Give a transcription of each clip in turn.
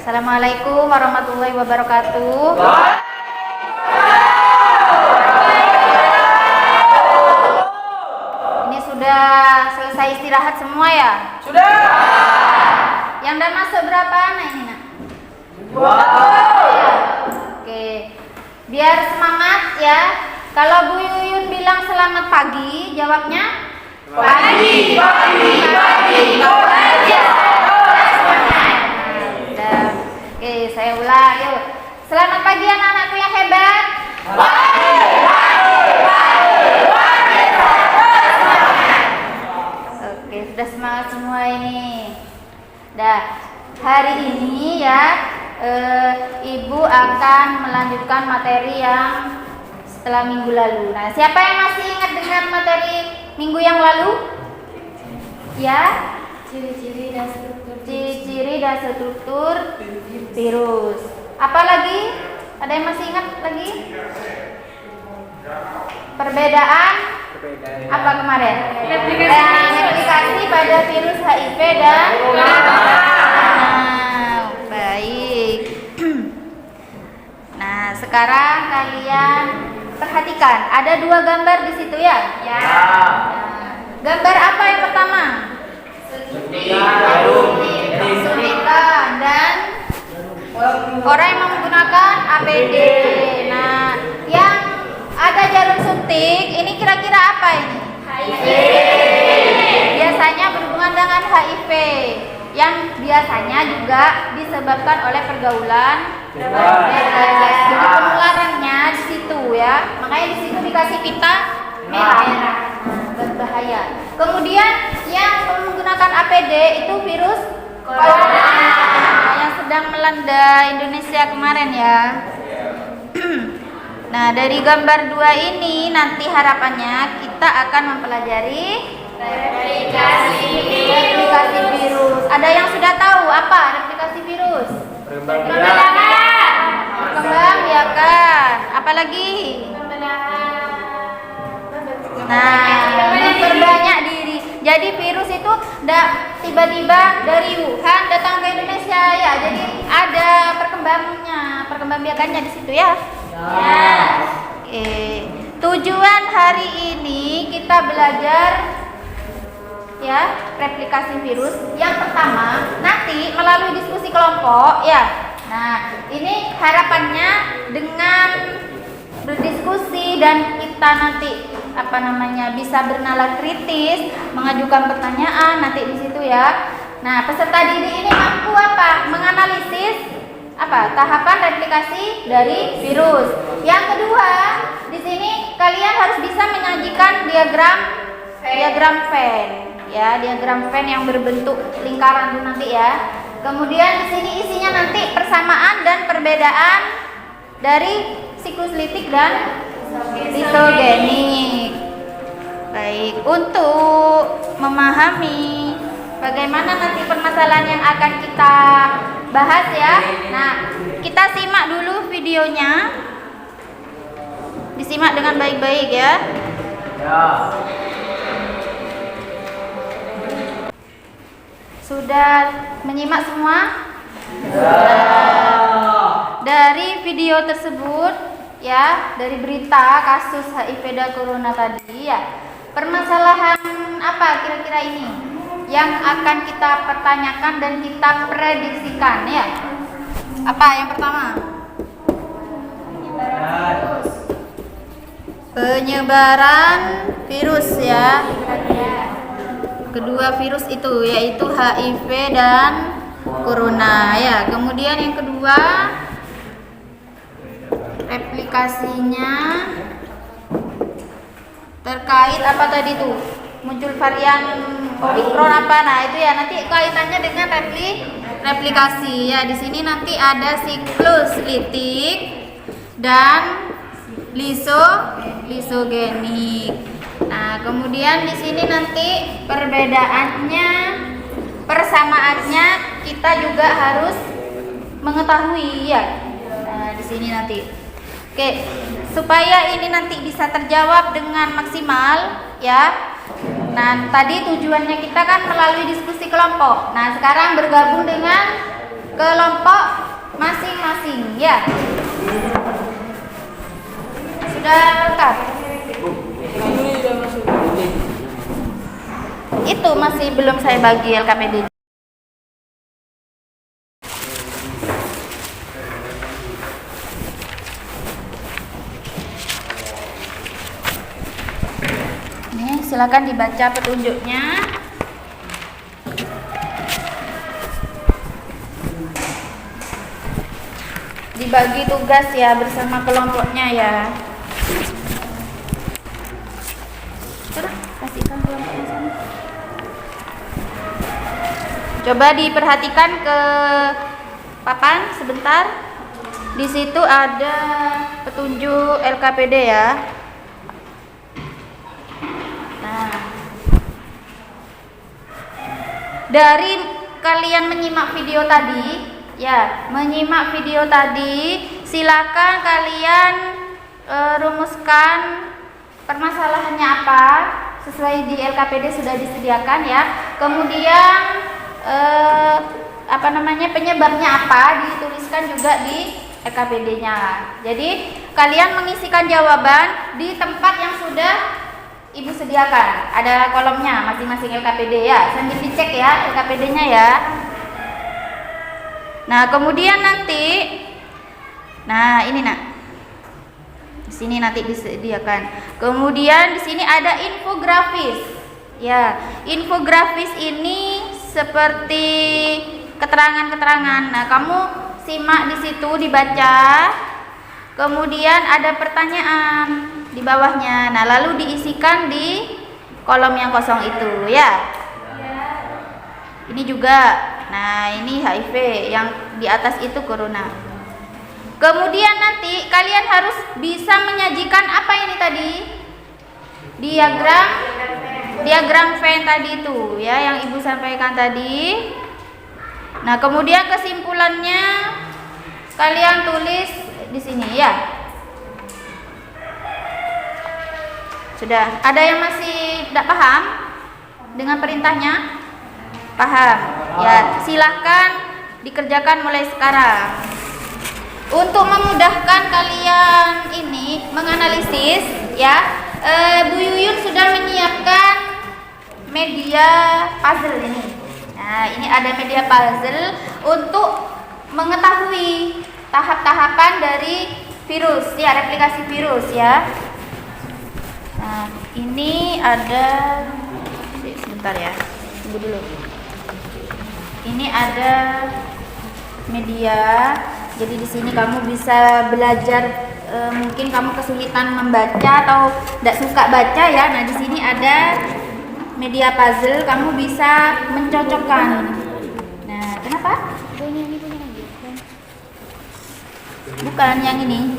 Assalamualaikum warahmatullahi wabarakatuh. Ini sudah selesai istirahat semua ya? Sudah. Yang udah masuk berapa anak ini, Nak? Oke. Biar semangat ya. Kalau Bu Yuyun bilang selamat pagi, jawabnya pagi. Oke, saya ulang yuk. Selamat pagi anak-anakku yang hebat. Oke, sudah semangat semua ini. Hari ini ya Ibu akan melanjutkan materi yang setelah minggu lalu. Nah, siapa yang masih ingat dengan materi minggu yang lalu? Ya? Ciri-ciri dan struktur virus. Apa lagi? Ada yang masih ingat lagi? Perbedaan apa kemarin? Replikasi pada virus HIV dan baik. Nah, sekarang kalian perhatikan, ada 2 gambar di situ ya? Ya. Nah, gambar apa yang pertama? Suntikan dan orang yang menggunakan APD. Nah, yang ada jarum suntik, ini kira-kira apa ini? HIV. Biasanya berhubungan dengan HIV, yang biasanya juga disebabkan oleh pergaulan bebas. Jadi penularannya di situ ya. Makanya di situ dikasih pita merah. Berbahaya. Kemudian yang menggunakan APD itu virus corona yang sedang melanda Indonesia kemarin ya. Nah, dari gambar 2 ini nanti harapannya kita akan mempelajari replikasi virus. Ada yang sudah tahu apa replikasi virus? Perkembangbiakan. Apalagi? Nah, memperbanyak diri. Jadi virus itu tidak tiba-tiba dari Wuhan datang ke Indonesia ya. Jadi ada perkembangbiakannya di situ ya. Ya. Oke. Tujuan hari ini kita belajar ya replikasi virus. Yang pertama nanti melalui diskusi kelompok ya. Nah, ini harapannya dengan berdiskusi dan kita nanti bisa bernalar kritis, mengajukan pertanyaan nanti di situ ya. Nah, peserta didik ini mampu menganalisis tahapan replikasi dari virus. Yang kedua, di sini kalian harus bisa menyajikan diagram Venn ya, diagram Venn yang berbentuk lingkaran itu nanti ya. Kemudian di sini isinya nanti persamaan dan perbedaan dari siklus litik dan lisogenik. Baik, untuk memahami bagaimana nanti permasalahan yang akan kita bahas ya. Nah, kita simak dulu videonya. Disimak dengan baik-baik ya. Sudah menyimak semua? Dari video tersebut ya, dari berita kasus HIV dan corona tadi ya, permasalahan apa kira-kira ini yang akan kita pertanyakan dan kita prediksikan ya? Apa yang pertama? Penyebaran virus ya. Kedua virus itu yaitu HIV dan corona ya. Kemudian yang kedua replikasinya terkait apa tadi tuh? Muncul varian Omicron apa? Nah, itu ya nanti kaitannya dengan replikasi ya. Di sini nanti ada siklus litik dan lisogenik. Nah, kemudian di sini nanti perbedaannya, persamaannya kita juga harus mengetahui ya. Nah, di sini nanti. Oke, supaya ini nanti bisa terjawab dengan maksimal ya. Nah, tadi tujuannya kita kan melalui diskusi kelompok. Nah, sekarang bergabung dengan kelompok masing-masing ya. Sudah lengkap? Itu masih belum saya bagi LKPD. Nih, silakan dibaca petunjuknya. Dibagi tugas ya bersama kelompoknya ya. Terus kasihkan kelompoknya sana. Coba diperhatikan ke papan sebentar. Di situ ada petunjuk LKPD ya. Nah, dari kalian menyimak video tadi, silakan kalian rumuskan permasalahannya apa sesuai di LKPD sudah disediakan ya. Kemudian penyebabnya apa dituliskan juga di LKPD-nya. Jadi kalian mengisikan jawaban di tempat yang sudah Ibu sediakan. Ada kolomnya masing-masing LKPD ya. Sambil dicek ya LKPD-nya ya. Nah, kemudian nanti ini nak. Di sini nanti disediakan. Kemudian di sini ada infografis. Ya, infografis ini seperti keterangan-keterangan. Nah, kamu simak di situ, dibaca. Kemudian ada pertanyaan di bawahnya. Nah, lalu diisikan di kolom yang kosong itu, ya. Ini juga. Nah, ini HIV, yang di atas itu corona. Kemudian nanti kalian harus bisa menyajikan apa ini tadi? Diagram Venn tadi itu, ya, yang Ibu sampaikan tadi. Nah, kemudian kesimpulannya kalian tulis di sini ya. Sudah, ada yang masih tidak paham dengan perintahnya? Paham? Ya, silahkan dikerjakan mulai sekarang. Untuk memudahkan kalian ini menganalisis, ya, Bu Yuyun sudah menyiapkan media puzzle ini. Nah, ini ada media puzzle untuk mengetahui tahap-tahapan dari virus, ya, replikasi virus, ya. Nah, ini ada, sebentar ya, tunggu dulu. Ini ada media, jadi di sini kamu bisa belajar. Mungkin kamu kesulitan membaca atau tidak suka baca ya. Nah, di sini ada media puzzle, kamu bisa mencocokkan. Nah, kenapa? Bukan yang ini.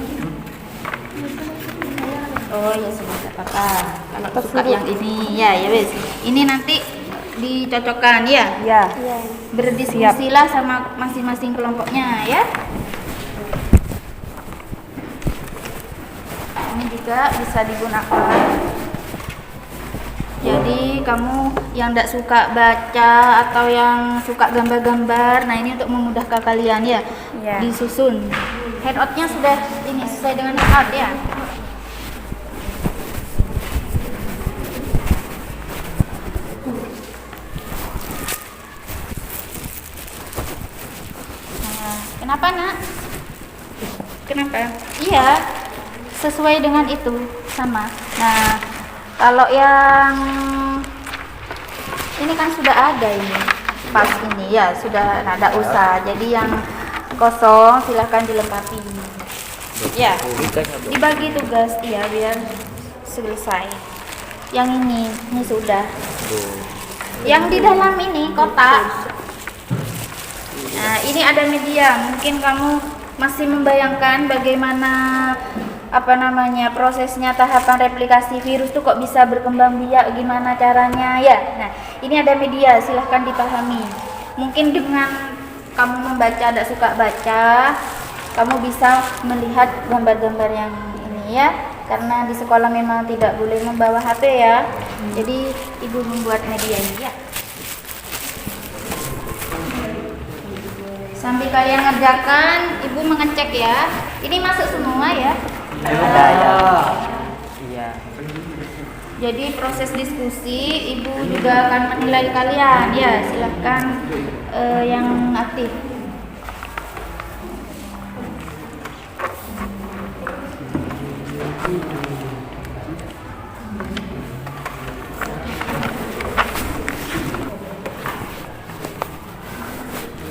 Oh ya sudah, tidak apa-apa. Kalau suka yang ini, ya wes. Ini nanti dicocokkan ya. Ya. Berdiskusilah sama masing-masing kelompoknya ya. Ini juga bisa digunakan. Jadi kamu yang tidak suka baca atau yang suka gambar-gambar, nah ini untuk memudahkan kalian ya. Disusun. Handout-nya sudah ini sesuai dengan handout ya. Nah, kenapa nak? Kenapa? Iya, sesuai dengan itu sama. Nah, kalau yang ini kan sudah ada ini, pas ini ya sudah ada usah. Jadi yang kosong silahkan dilengkapi. Ya, dibagi tugas ya biar selesai. Yang ini sudah. Yang di dalam ini kotak. Nah, ini ada media. Mungkin kamu masih membayangkan bagaimana prosesnya tahapan replikasi virus tuh kok bisa berkembang biak, gimana caranya ya. Nah, ini ada media, silahkan dipahami. Mungkin dengan kamu membaca, tidak suka baca, kamu bisa melihat gambar-gambar yang ini ya, karena di sekolah memang tidak boleh membawa HP ya. Jadi ibu membuat media ini ya. Sambil kalian ngerjakan, Ibu mengecek ya. Ini masuk semua ya? Ada ya. Iya. Jadi proses diskusi, Ibu juga akan menilai kalian. Ya, silahkan yang aktif.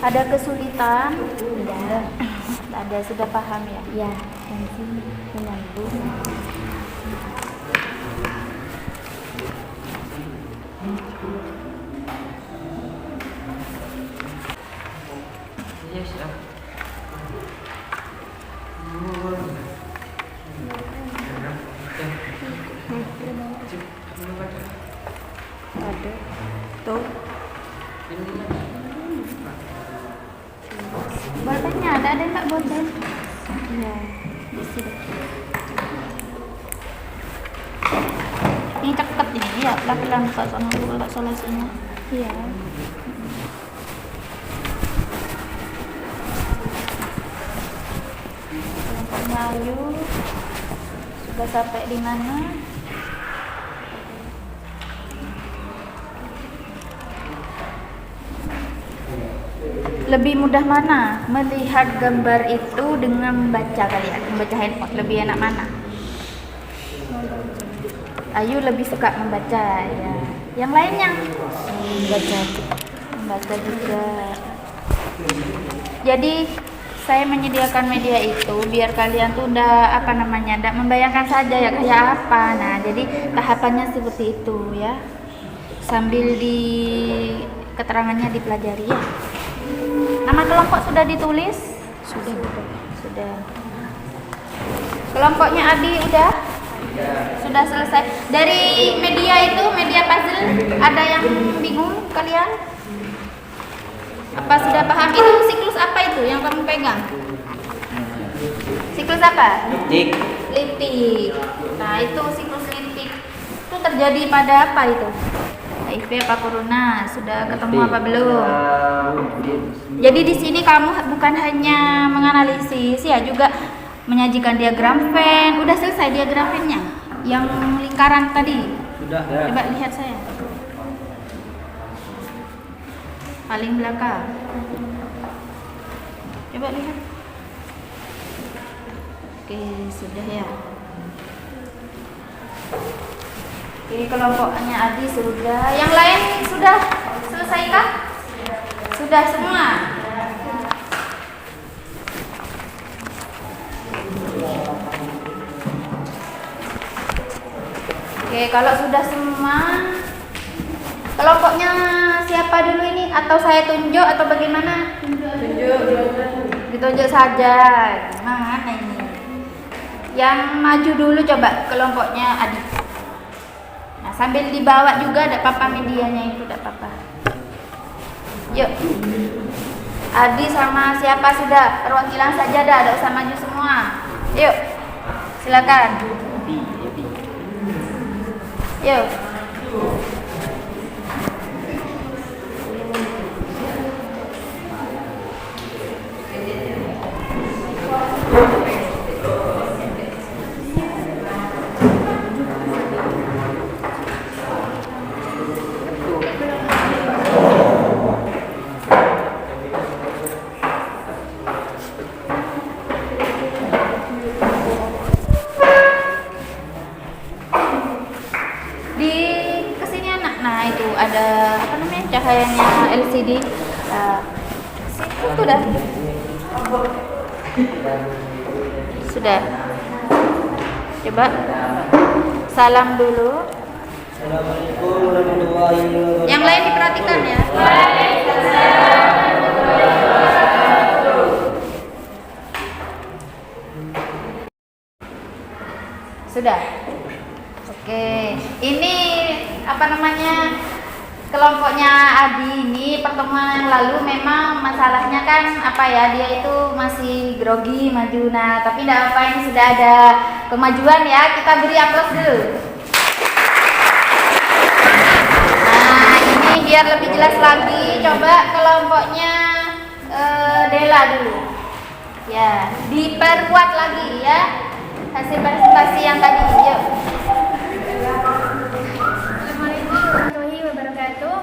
Ada kesulitan? Tidak. Ada, sudah paham ya? Ya, nanti menyambung. Iya, siap. Ada. Tuh. Bolpennya ada nggak bolpen? Ya, di sini. Ini cepet ini ya, pelan-pelan Pak, soalnya kalau salah semua. Iya. Kelompoknya Ayu sudah sampai di mana? Lebih mudah mana melihat gambar itu dengan membaca kalian? Membaca handphone lebih enak mana? Ayu lebih suka membaca ya. Yang lainnya? Membaca juga. Jadi saya menyediakan media itu biar kalian tuh ndak membayangkan saja ya kayak apa. Nah, jadi tahapannya seperti itu ya. Sambil keterangannya dipelajari ya. Nama kelompok sudah ditulis? Sudah. Kelompoknya Adi udah? Sudah selesai. Dari media puzzle, ada yang bingung kalian? Apa sudah paham? Itu siklus apa itu yang kamu pegang? Siklus apa? Litik. Nah, itu siklus litik. Itu terjadi pada apa itu? HIV apa corona? Sudah ketemu apa belum? Jadi di sini kamu bukan hanya menganalisis ya, juga menyajikan diagram Venn. Udah selesai diagram Venn-nya? Yang lingkaran tadi? Sudah. Coba lihat saya. Paling belakang. Coba lihat. Oke, sudah ya. Oke, kelompoknya Adi sudah. Yang lain sudah selesai kah? Sudah semua. Oke, kalau sudah semua, kelompoknya siapa dulu ini? Atau saya tunjuk atau bagaimana? Ditunjuk saja. Gimana ini? Yang maju dulu coba kelompoknya Adi. Nah, sambil dibawa juga ada papa medianya itu, tidak apa-apa. Yuk. Adi sama siapa sudah? Perwakilan saja dah, tidak usah maju semua. Yuk. Silakan. Yuk. Nah, itu ada apa namanya, cahayanya LCD. Sudah. Coba salam dulu. Assalamualaikum warahmatullahi wabarakatuh. Yang lain diperhatikan ya. Sudah. Oke, ini apa namanya, kelompoknya Adi ini pertemuan yang lalu memang masalahnya kan apa ya, dia itu masih grogi maju. Nah, tapi tidak apa, ini sudah ada kemajuan ya, kita beri aplaus dulu. Nah, ini biar lebih jelas lagi, coba kelompoknya Dela bela dulu. Ya, diperkuat lagi ya hasil presentasi yang tadi. Yuk. Assalamualaikum warahmatullahi wabarakatuh.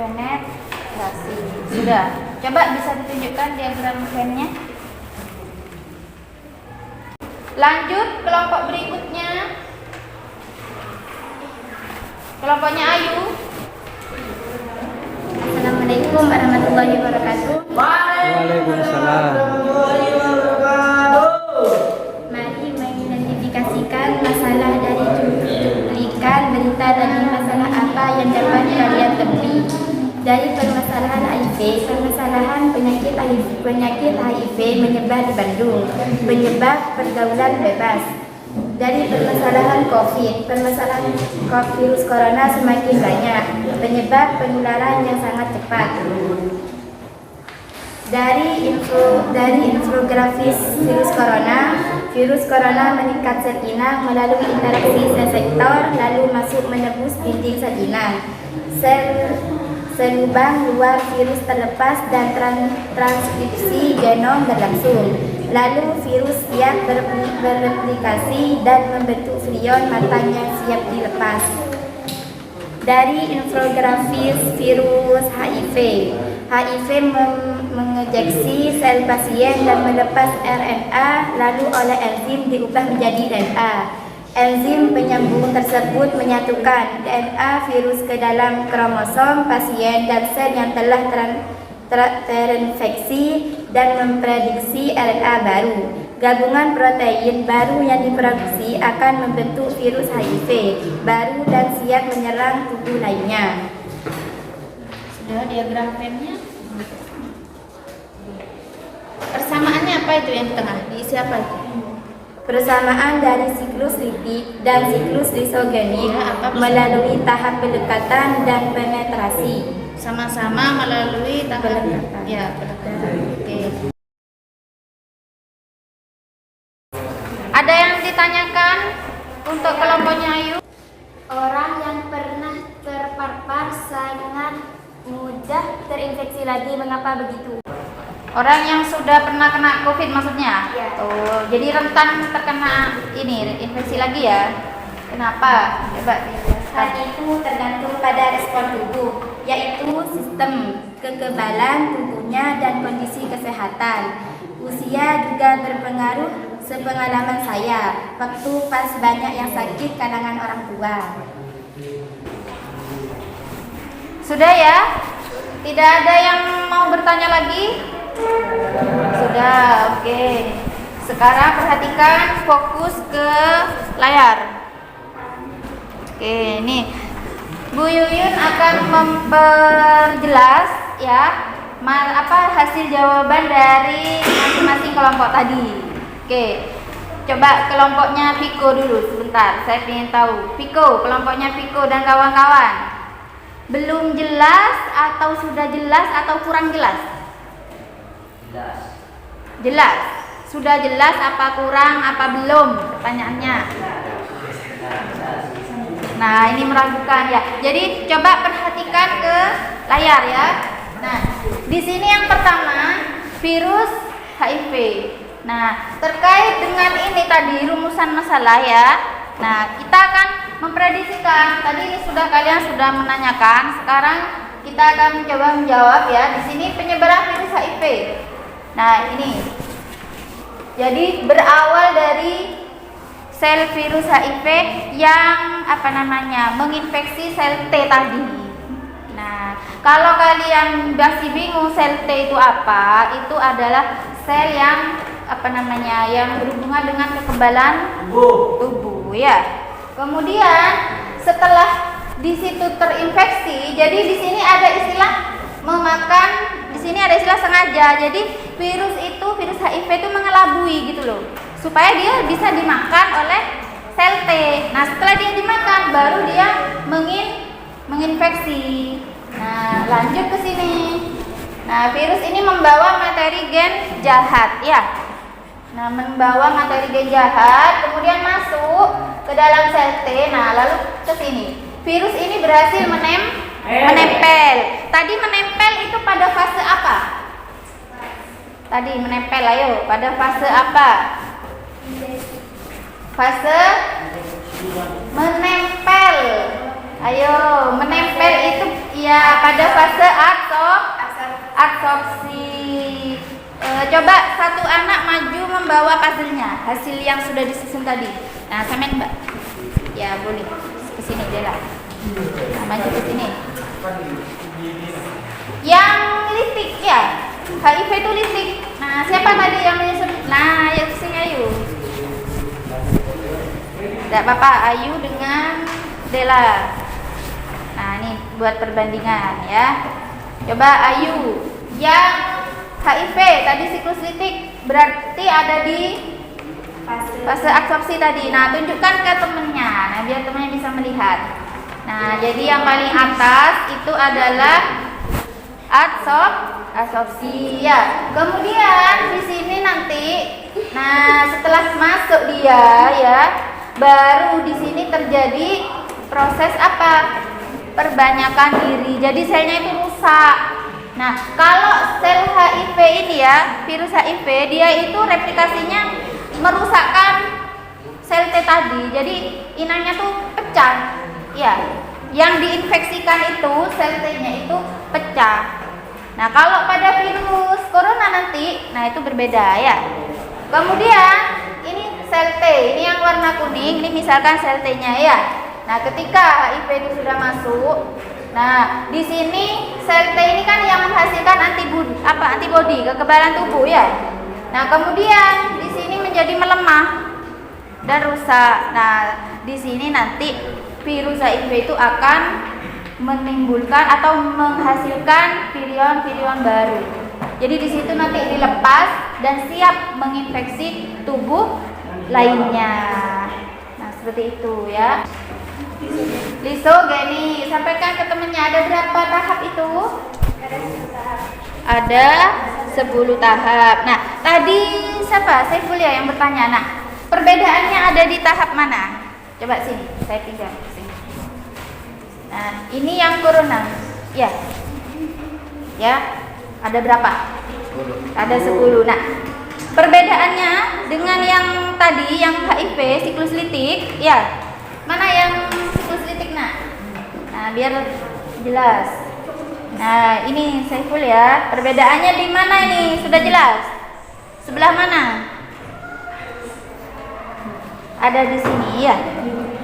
Penetrasi. Sudah. Coba bisa ditunjukkan diagram pennya. Lanjut kelompok berikutnya. Kelompoknya Ayu. Assalamualaikum warahmatullahi wabarakatuh. Waalaikumsalam. Mari mengidentifikasikan masalah dari cuplikan berita tadi. Masalah apa yang dapat kalian temui? Dari permasalahan HIV, permasalahan penyakit HIV menyebar di Bandung, penyebab pergaulan bebas. Dari permasalahan COVID, permasalahan virus corona semakin banyak, penyebab penularan yang sangat cepat. Dari infografis virus corona meningkat sel inang melalui interaksi sel sektor, lalu masuk menembus dinding sel inang. Selubang luar virus terlepas dan transkripsi genom berlangsung. Lalu virus siap bereplikasi dan membentuk prion matang yang siap dilepas. Dari infografis virus HIV menginjeksi sel pasien dan melepas RNA, lalu oleh enzim diubah menjadi DNA. Enzim penyambung tersebut menyatukan DNA virus ke dalam kromosom pasien dan sel yang telah terinfeksi dan memprediksi RNA baru. Gabungan protein baru yang diproduksi akan membentuk virus HIV baru dan siap menyerang tubuh lainnya. Sudah diagram pennya. Persamaannya apa itu yang di tengah? Diisi apa itu? Persamaan dari siklus lipid dan siklus isogenik melalui tahap pendekatan dan penetrasi. Sama-sama melalui tahap Pendekatan. ya, pendekatan. Oke. Ada yang ditanyakan untuk kelompoknya Ayu? Orang yang pernah terpapar sangat mudah terinfeksi lagi. Mengapa begitu? Orang yang sudah pernah kena COVID maksudnya? Iya. Oh, jadi rentan terkena ini infeksi lagi ya? Kenapa? Coba dijelaskan. Hal itu tergantung pada respon tubuh, yaitu sistem kekebalan tubuhnya dan kondisi kesehatan. Usia juga berpengaruh. Sepengalaman saya, waktu pas banyak yang sakit kalangan orang tua. Sudah ya? Tidak ada yang mau bertanya lagi? Sudah, oke. Sekarang perhatikan, fokus ke layar. Oke, ini Bu Yuyun akan memperjelas ya hasil jawaban dari masing-masing kelompok tadi. Oke, coba kelompoknya Piko dulu sebentar. Saya ingin tahu Piko, kelompoknya Piko dan kawan-kawan. Belum jelas atau sudah jelas atau kurang jelas? Jelas. Sudah jelas apa kurang apa belum? Pertanyaannya. Nah, ini meragukan ya. Jadi coba perhatikan ke layar ya. Nah, di sini yang pertama virus HIV. Nah, terkait dengan ini tadi rumusan masalah ya. Nah, kita akan memprediksikan. Tadi ini kalian sudah menanyakan. Sekarang kita akan mencoba menjawab ya. Di sini penyebaran virus HIV. Nah, ini. Jadi berawal dari sel virus HIV yang menginfeksi sel T tadi. Nah, kalau kalian masih bingung sel T itu apa, itu adalah sel yang yang berhubungan dengan kekebalan tubuh ya. Kemudian setelah di situ terinfeksi, jadi di sini ada istilah sengaja. Jadi virus HIV itu mengelabui gitu loh, supaya dia bisa dimakan oleh sel T. Nah, setelah dia dimakan baru dia menginfeksi. Nah, lanjut ke sini. Nah, virus ini membawa materi gen jahat ya. Nah, membawa materi gen jahat, kemudian masuk ke dalam sel T. Nah, lalu ke sini. Virus ini berhasil menempel. Tadi menempel itu pada fase apa? Tadi menempel, ayo. Pada fase apa? Fase menempel. Ayo, menempel itu ya pada fase absorpsi. Coba satu anak maju membawa puzzle-nya, hasil yang sudah disusun tadi. Nah, sampean Mbak. Ya, boleh. Ke sini Dela. Nah, maju ke sini. Yang litik ya. HIV itu litik. Nah, siapa tadi yang menyusun? Nah, ayo sini Ayu. Tidak apa-apa, Ayu dengan Dela. Nah, ini buat perbandingan ya. Coba Ayu. Yang HIV tadi siklus litik berarti ada di fase absorpsi tadi. Nah, tunjukkan ke temennya. Nah, biar temennya bisa melihat. Nah, jadi yang paling atas itu adalah absorpsi ya. Kemudian di sini nanti, nah setelah masuk dia ya, baru di sini terjadi proses apa? Perbanyakan diri. Jadi selnya itu rusak. Nah, kalau sel HIV ini ya, virus HIV, dia itu replikasinya merusakkan sel T tadi. Jadi inangnya tuh pecah. Ya, yang diinfeksikan itu sel T-nya itu pecah. Nah, kalau pada virus corona nanti, nah itu berbeda ya. Kemudian ini sel T, ini yang warna kuning, ini misalkan sel T-nya ya. Nah, ketika HIV itu sudah masuk, nah di sini sel T ini kan yang menghasilkan antibodi, kekebalan tubuh ya. Nah, kemudian di sini menjadi melemah dan rusak. Nah, di sini nanti virus HIV itu akan menimbulkan atau menghasilkan virion-virion baru. Jadi di situ nanti dilepas dan siap menginfeksi tubuh lainnya. Nah, seperti itu ya. Lisogeni, sampaikan ke temannya, ada berapa tahap itu? Ada 10 tahap. Nah, tadi siapa? Saiful ya yang bertanya. Nah, perbedaannya ada di tahap mana? Coba sini, saya pinjam sini. Nah, ini yang corona. Ya. Ya. Ada berapa? 10. Ada 10. Nah, perbedaannya dengan yang tadi yang HIV siklus litik, ya. Mana yang siklus litik nah biar jelas. Nah, ini Saiful ya. Perbedaannya di mana ini? Sudah jelas? Sebelah mana? Ada di sini ya.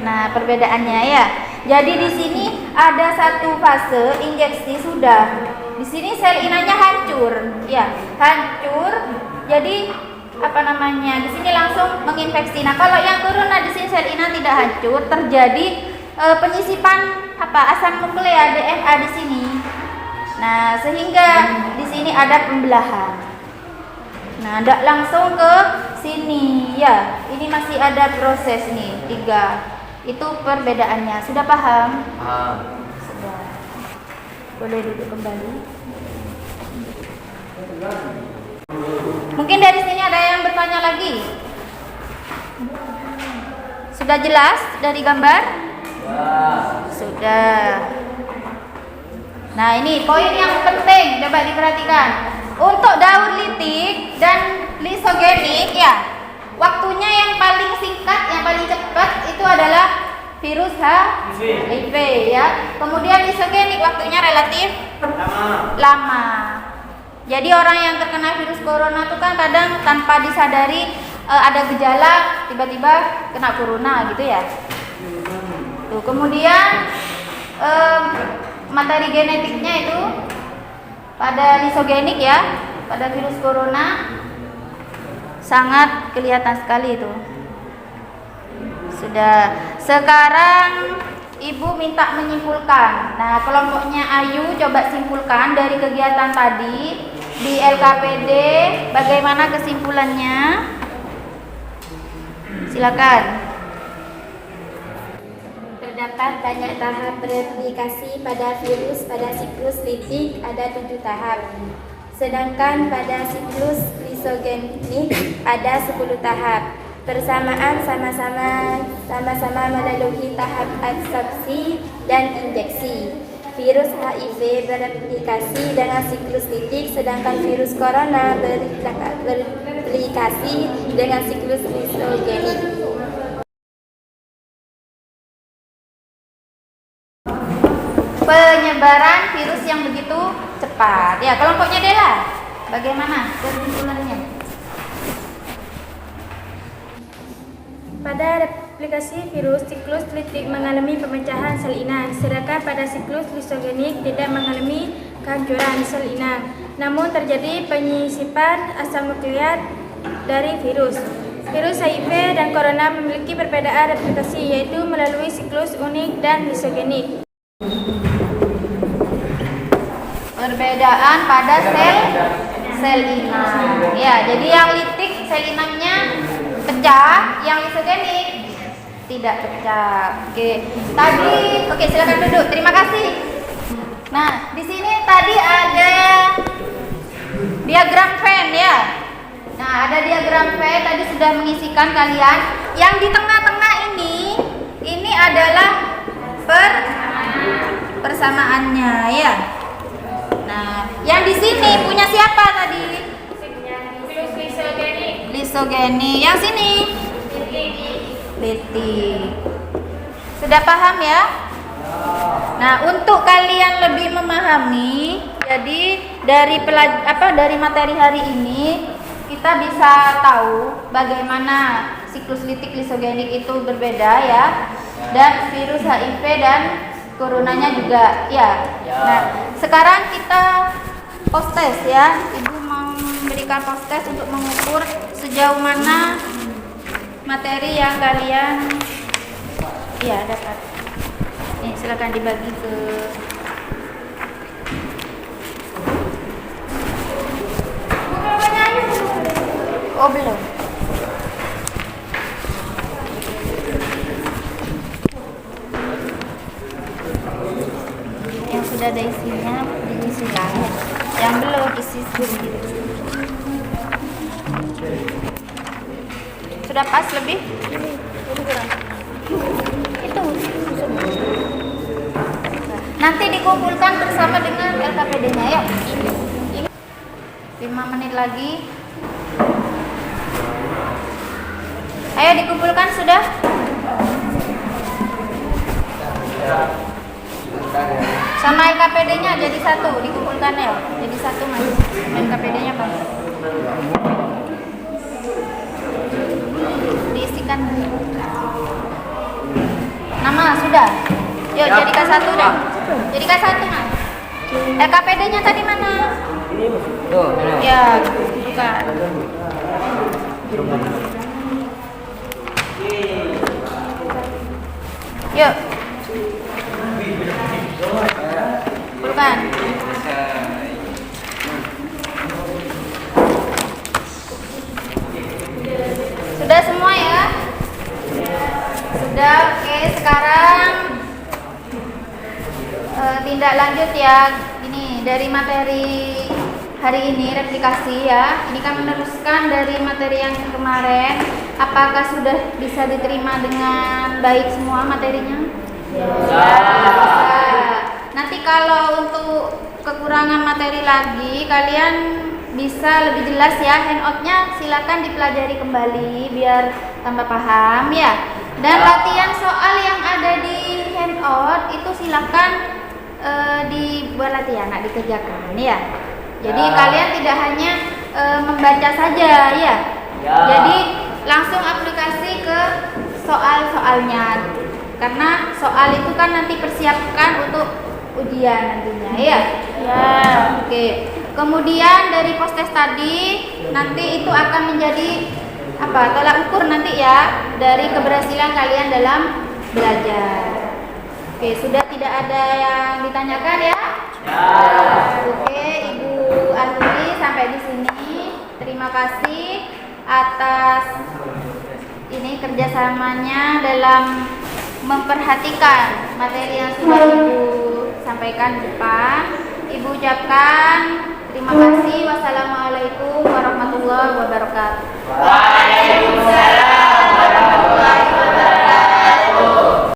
Nah, perbedaannya ya. Jadi di sini ada satu fase injeksi sudah. Di sini sel inangnya hancur, ya, hancur. Jadi di sini langsung menginfeksi. Nah, kalau yang corona di sini sel inang tidak hancur, terjadi penyisipan asam nuklea DNA di sini. Nah, sehingga di sini ada pembelahan. Nah, tidak langsung ke sini ya. Ini masih ada proses nih 3. Itu perbedaannya. Sudah paham? Sudah. Boleh duduk kembali. Mungkin dari sini ada yang bertanya lagi. Sudah jelas dari gambar? Sudah. Nah, ini poin yang penting, coba diperhatikan. Untuk daur litik dan lisogenik ya, waktunya yang paling singkat, yang paling cepat itu adalah virus HIV ya. Kemudian lisogenik waktunya relatif lama. Jadi orang yang terkena virus corona itu kan kadang tanpa disadari ada gejala tiba-tiba kena corona gitu ya. Tuh, kemudian materi genetiknya itu pada lisogenik ya, pada virus corona sangat kelihatan sekali itu. Sudah. Sekarang Ibu minta menyimpulkan. Nah, kelompoknya Ayu coba simpulkan dari kegiatan tadi di LKPD, bagaimana kesimpulannya? Silakan. Terdapat banyak tahap replikasi pada virus. Pada siklus litik ada 7 tahap. Sedangkan pada siklus lisogenik ada 10 tahap. Bersamaan sama-sama melalui tahap absorpsi dan injeksi. Virus HIV bereplikasi dengan siklus litik, sedangkan virus corona bereplikasi dengan siklus lisogenik. Penyebaran virus yang begitu cepat. Ya, kelompoknya Dela, bagaimana kesimpulannya? Pada replikasi virus, siklus litik mengalami pemecahan sel inang, sedangkan pada siklus lisogenik tidak mengalami kehancuran sel inang. Namun terjadi penyisipan asam nukleat dari virus. Virus HIV dan corona memiliki perbedaan replikasi, yaitu melalui siklus unik dan lisogenik. Perbedaan pada sel inang. Ya, jadi yang litik sel inangnya pecah, yang lisogenik tidak pecah. Oke, silakan duduk. Terima kasih. Nah, di sini tadi ada diagram Venn ya. Nah, ada diagram Venn tadi sudah mengisikan kalian. Yang di tengah-tengah ini adalah persamaannya ya. Nah, yang di sini punya siapa tadi? Lisogenik. Yang sini? Litik. Sudah paham ya? Nah, untuk kalian lebih memahami, jadi dari materi hari ini kita bisa tahu bagaimana siklus litik lisogenik itu berbeda ya, dan virus HIV dan coronanya juga ya. Nah, sekarang kita post test ya. Ibu memberikan post test untuk mengukur sejauh mana materi yang kalian dapat. Nih, silakan dibagi ke belum. Yang sudah ada isinya diisi lagi. Yang belum isi sedikit. Sudah pas lebih? Itu. Nanti dikumpulkan bersama dengan LKPD-nya ya. 5 menit lagi. Ayo dikumpulkan sudah? Sama LKPD-nya jadi satu, dikumpulkan ya. Jadi satu Mas. LKPD-nya Bang. Diisikan. Nama sudah. Yuk jadikan satu deh. Jadikan satu Mas. LKPD-nya tadi mana? Tuh, Ya, bukan. Yuk. Bukan. Sudah semua ya? Sudah, oke. Sekarang tindak lanjut ya. Ini dari materi hari ini replikasi ya. Ini kan meneruskan dari materi yang kemarin. Apakah sudah bisa diterima dengan baik semua materinya? Ya. Nanti kalau untuk kekurangan materi lagi, kalian bisa lebih jelas ya. Handout-nya silakan dipelajari kembali biar tambah paham ya. Dan latihan soal yang ada di handout itu silakan dibuat latihan, dikerjakan ya. Jadi kalian tidak hanya membaca saja ya. Jadi langsung aplikasi ke soal-soalnya. Karena soal itu kan nanti persiapkan untuk ujian nantinya ya. Oke. Kemudian dari post test tadi nanti itu akan menjadi tolak ukur nanti ya dari keberhasilan kalian dalam belajar. Oke, sudah tidak ada yang ditanyakan ya? Oke, Ibu Ahli sampai di sini. Terima kasih atas ini kerjasamanya dalam memperhatikan materi yang sudah Ibu sampaikan di depan. Ibu ucapkan Terima kasih. Wassalamualaikum warahmatullahi wabarakatuh. Waalaikumsalam.